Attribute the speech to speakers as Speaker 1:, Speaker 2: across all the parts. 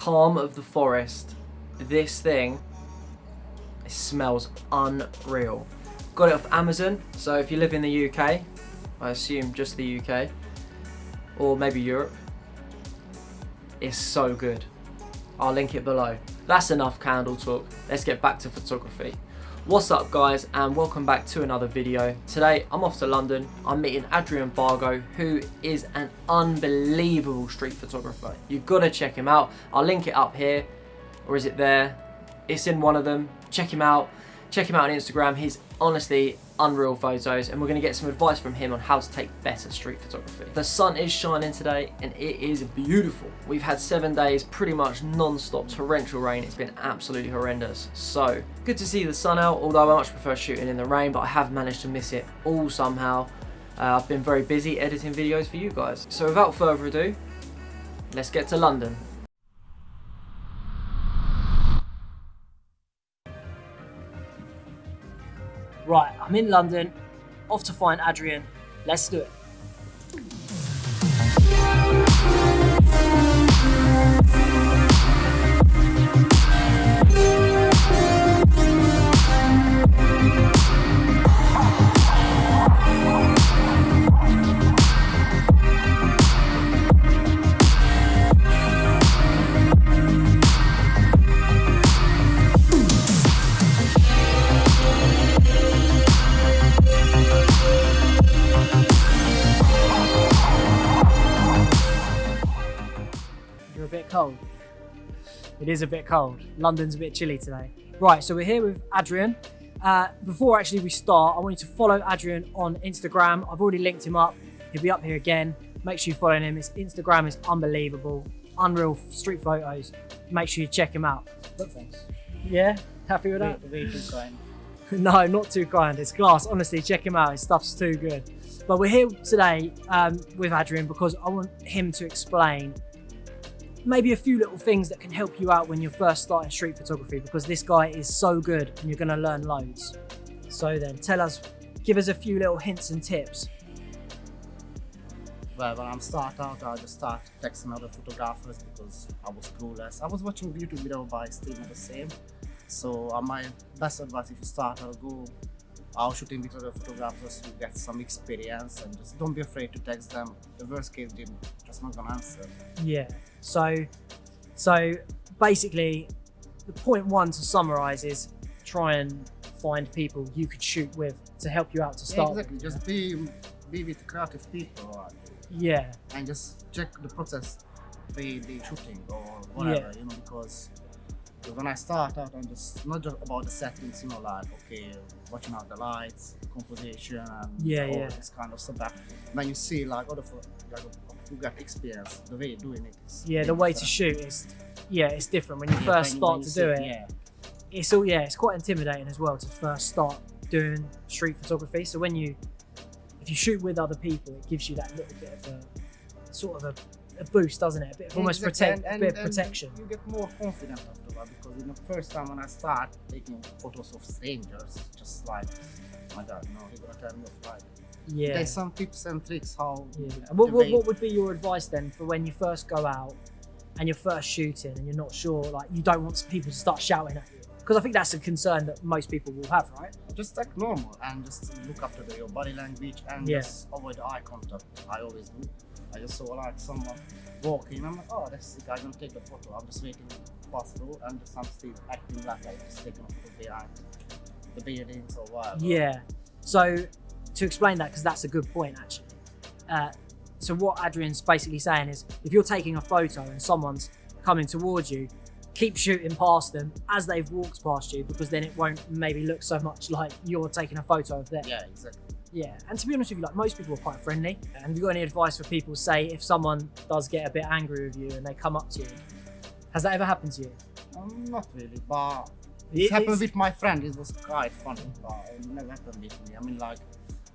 Speaker 1: calm of the forest. This thing, it smells unreal. Got it off Amazon, so if you live in the UK, I assume just the UK, or maybe Europe, it's so good. I'll link it below. That's enough candle talk. Let's get back to photography. What's up guys, and welcome back to another video. Today I'm off to London. I'm meeting Adrian Vago, who is an unbelievable street photographer. You've got to check him out. I'll link it up here, or is it there? It's in one of them. Check him out. Check him out on Instagram. He's honestly unreal photos, and we're going to get some advice from him on how to take better street photography. The sun is shining today and it is beautiful. We've had 7 days pretty much non-stop torrential rain. It's been absolutely horrendous. So good to see the sun out, although I much prefer shooting in the rain, but I have managed to miss it all somehow. I've been very busy editing videos for you guys. So without further ado, let's get to London. Right, I'm in London, off to find Adrian. Let's do it. Cold. It is a bit cold. London's a bit chilly today. Right, so we're here with Adrian. Before actually we start, I want you to follow Adrian on Instagram. I've already linked him up. He'll be up here again. Make sure you follow him. His Instagram is unbelievable. Unreal street photos. Make sure you check him out. But, thanks. Yeah? Happy with that?
Speaker 2: Way too kind.
Speaker 1: No, not too kind. It's class. Honestly, check him out. His stuff's too good. But we're here today with Adrian because I want him to explain maybe a few little things that can help you out when you're first starting street photography, because this guy is so good and you're going to learn loads. So then give us a few little hints and tips.
Speaker 2: Well, when I'm start out, I just start texting other photographers because I was clueless. I was watching YouTube video by still not the same. So my best advice, if you start out, go out shooting with other photographers to get some experience, and just don't be afraid to text them. The worst case, they're just not gonna answer.
Speaker 1: Yeah. So basically, the point one to summarize is try and find people you could shoot with to help you out to start.
Speaker 2: Yeah, exactly.
Speaker 1: With.
Speaker 2: Just be with creative people.
Speaker 1: Yeah.
Speaker 2: And just check the process they shooting or whatever,
Speaker 1: Yeah.
Speaker 2: you know, because when I start out, I'm just not just about the settings, you know, like okay, watching out the lights, composition, and all this kind of stuff. But when you see like other who got experience, the way you're doing it is
Speaker 1: the way to shoot is it's different when you first start to do it.
Speaker 2: Yeah.
Speaker 1: It's quite intimidating as well to first start doing street photography. So if you shoot with other people, it gives you that little bit of a sort of a boost, doesn't it? A bit of almost protection.
Speaker 2: You get more confident after that, because the first time when I start taking photos of strangers, it's just like, oh my God, no, you're gonna tell me off like.
Speaker 1: Yeah.
Speaker 2: There's some tips and tricks how.
Speaker 1: Yeah. What would be your advice then for when you first go out and you're first shooting and you're not sure, like you don't want people to start shouting at you? Because I think that's a concern that most people will have, right?
Speaker 2: Just act normal and just look after your body language and just avoid eye contact. I always do. I just saw like someone walking, I'm like, oh, that's the guy gonna take the photo. I'm just waiting to pass through and just I'm still acting like I just taking a photo behind the buildings or whatever.
Speaker 1: Yeah. So to explain that, because that's a good point actually. So what Adrian's basically saying is, if you're taking a photo and someone's coming towards you, keep shooting past them as they've walked past you, because then it won't maybe look so much like you're taking a photo of them.
Speaker 2: Yeah, exactly.
Speaker 1: Yeah, and to be honest with you, like most people are quite friendly. And have you got any advice for people, say if someone does get a bit angry with you and they come up to you? Has that ever happened to you?
Speaker 2: Not really, but it happened with my friend. It was quite funny, but it never happened with me. I mean, like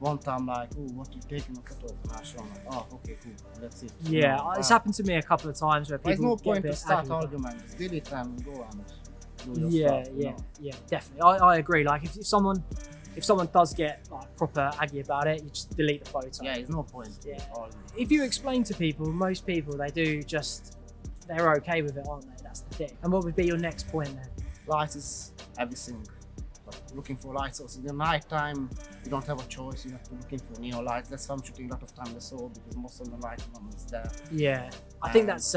Speaker 2: one time, like, oh, what you taking a photo of? And I show them, like, oh, okay, cool, that's it.
Speaker 1: Yeah, it's happened to me a couple of times where people.
Speaker 2: There's no
Speaker 1: get
Speaker 2: point
Speaker 1: a bit
Speaker 2: to start
Speaker 1: angry,
Speaker 2: argument. Just delete and go and do your stuff.
Speaker 1: Yeah, definitely. I agree. Like if someone does get like proper aggy about it, you just delete the photo.
Speaker 2: Yeah, there's no point.
Speaker 1: Yeah. If you explain to people, most people they
Speaker 3: they're okay with it, aren't they? That's the thing. And what would be your next point then?
Speaker 2: Light is everything. Like looking for light sources. In the night time, you don't have a choice. You have to looking for neon lights. That's why I'm shooting a lot of time with all because most of the light is there.
Speaker 3: Yeah, I think that's.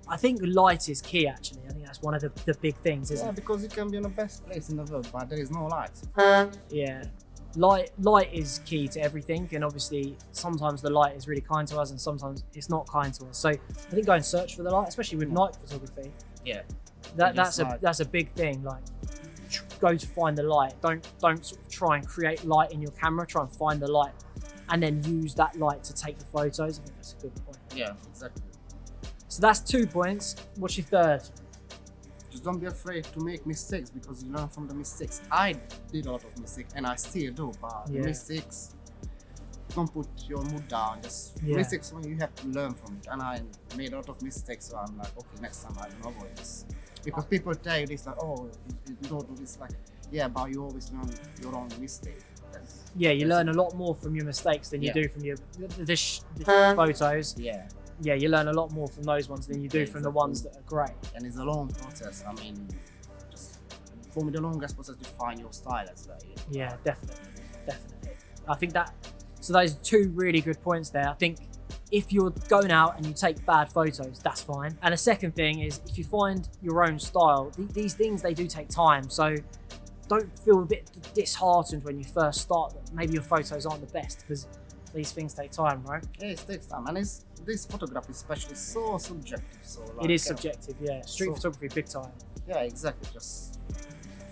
Speaker 3: I think light is key actually. I think that's one of the big things, isn't
Speaker 2: Yeah,
Speaker 3: it?
Speaker 2: because you can be in the best place in the world, but there is no light.
Speaker 3: Yeah. Light is key to everything, and obviously sometimes the light is really kind to us and sometimes it's not kind to us. So I think go and search for the light, especially with night photography.
Speaker 2: Yeah.
Speaker 3: That's a big thing. Like go to find the light. Don't sort of try and create light in your camera. Try and find the light and then use that light to take the photos. I think that's a good point.
Speaker 2: Yeah, exactly.
Speaker 3: So that's 2 points. What's your third?
Speaker 2: Just don't be afraid to make mistakes because you learn from the mistakes. I did a lot of mistakes and I still do, but
Speaker 3: Yeah.
Speaker 2: mistakes, don't put your mood down. Just mistakes when you have to learn from it. And I made a lot of mistakes, so I'm like, okay, next time I don't avoid this. Because people tell you this like, oh, you don't do this, like, yeah, but you always learn your own mistake.
Speaker 3: Yeah, you learn a lot more from your mistakes than you do from the photos.
Speaker 2: Yeah.
Speaker 3: Yeah, you learn a lot more from those ones than you do from the ones that are great.
Speaker 2: And it's a long process. I mean, just for me, the longest process to find your style as well.
Speaker 3: Yeah, definitely. I think that, so those are 2 really good points there. I think if you're going out and you take bad photos, that's fine. And a second thing is if you find your own style, these things, they do take time. So don't feel a bit disheartened when you first start that maybe your photos aren't the best because these things take time, right?
Speaker 2: Yeah, it takes time. And this photography especially is so subjective. So like,
Speaker 3: It is subjective, yeah. Street photography, big time.
Speaker 2: Yeah, exactly. Just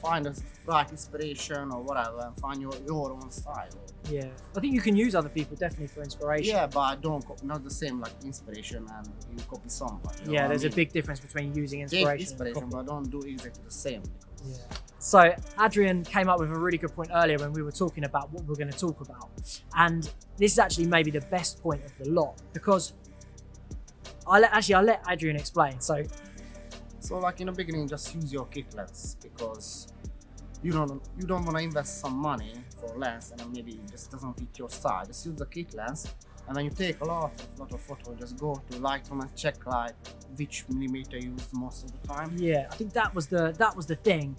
Speaker 2: find a right inspiration or whatever and find your own style.
Speaker 3: Yeah, I think you can use other people definitely for inspiration.
Speaker 2: Yeah, but not the same like inspiration and you copy someone. You know
Speaker 3: Yeah,
Speaker 2: what
Speaker 3: there's
Speaker 2: I
Speaker 3: a
Speaker 2: mean?
Speaker 3: big difference between using
Speaker 2: Take
Speaker 3: inspiration,
Speaker 2: inspiration, but don't do exactly the same.
Speaker 3: Yeah. So Adrian came up with a really good point earlier when we were talking about what we're going to talk about, and this is actually maybe the best point of the lot because I let Adrian explain. So
Speaker 2: like in the beginning, just use your kit lens because you don't want to invest some money for a lens and then maybe it just doesn't fit your style. Just use the kit lens, and when you take a lot of photos, just go to Lightroom and check like which millimeter you use most of the time.
Speaker 3: yeah, I think that was the thing.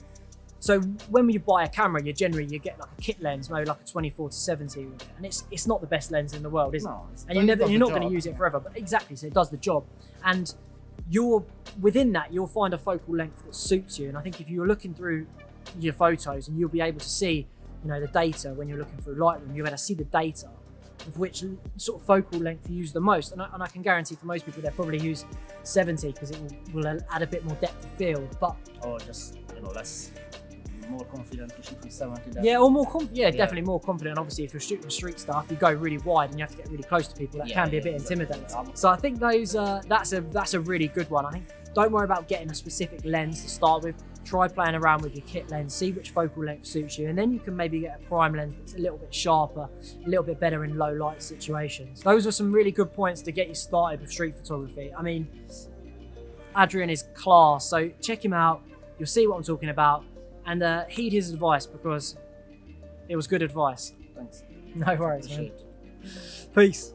Speaker 3: So when you buy a camera, you get like a kit lens, maybe like a 24-70 with it, and it's not the best lens in the world, is it?
Speaker 2: No,
Speaker 3: And you're not going to use it forever, but exactly, so it does the job. And within that, you'll find a focal length that suits you. And I think if you're looking through your photos, and you'll be able to see, the data when you're looking through Lightroom, you'll be able to see the data of which sort of focal length you use the most. And I can guarantee for most people, they'll probably use 70 because it will add a bit more depth of field. But
Speaker 2: or just less. More confident to shoot with 70.
Speaker 3: Yeah, or more definitely more confident. Obviously, if you're shooting street stuff, you go really wide and you have to get really close to people. That can be a bit intimidating. So I think that's a really good one. I think don't worry about getting a specific lens to start with. Try playing around with your kit lens, see which focal length suits you, and then you can maybe get a prime lens that's a little bit sharper, a little bit better in low light situations. Those are some really good points to get you started with street photography. I mean, Adrian is class, so check him out. You'll see what I'm talking about. And heed his advice because it was good advice.
Speaker 2: Thanks.
Speaker 3: No worries, man.
Speaker 2: Appreciate it.
Speaker 3: Peace.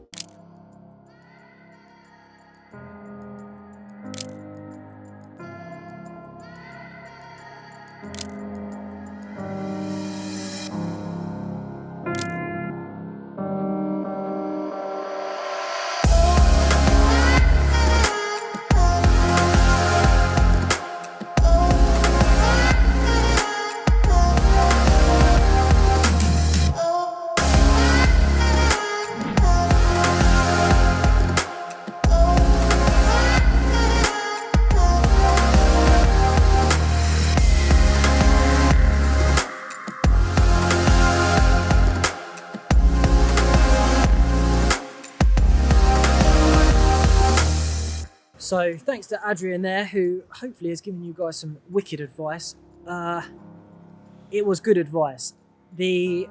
Speaker 3: So thanks to Adrian there, who hopefully has given you guys some wicked advice. It was good advice. The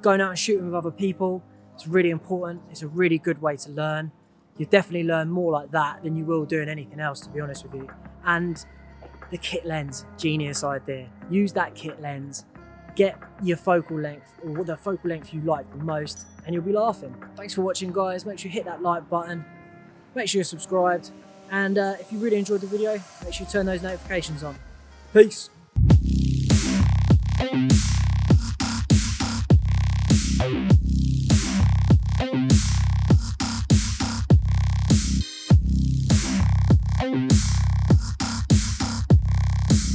Speaker 3: going out and shooting with other people, it's really important. It's a really good way to learn. You definitely learn more like that than you will doing anything else, to be honest with you. And the kit lens, genius idea. Use that kit lens, get your focal length, or the focal length you like the most, and you'll be laughing. Thanks for watching, guys. Make sure you hit that like button. Make sure you're subscribed. And if you really enjoyed the video, make sure you turn those notifications on. Peace.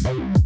Speaker 4: Hey.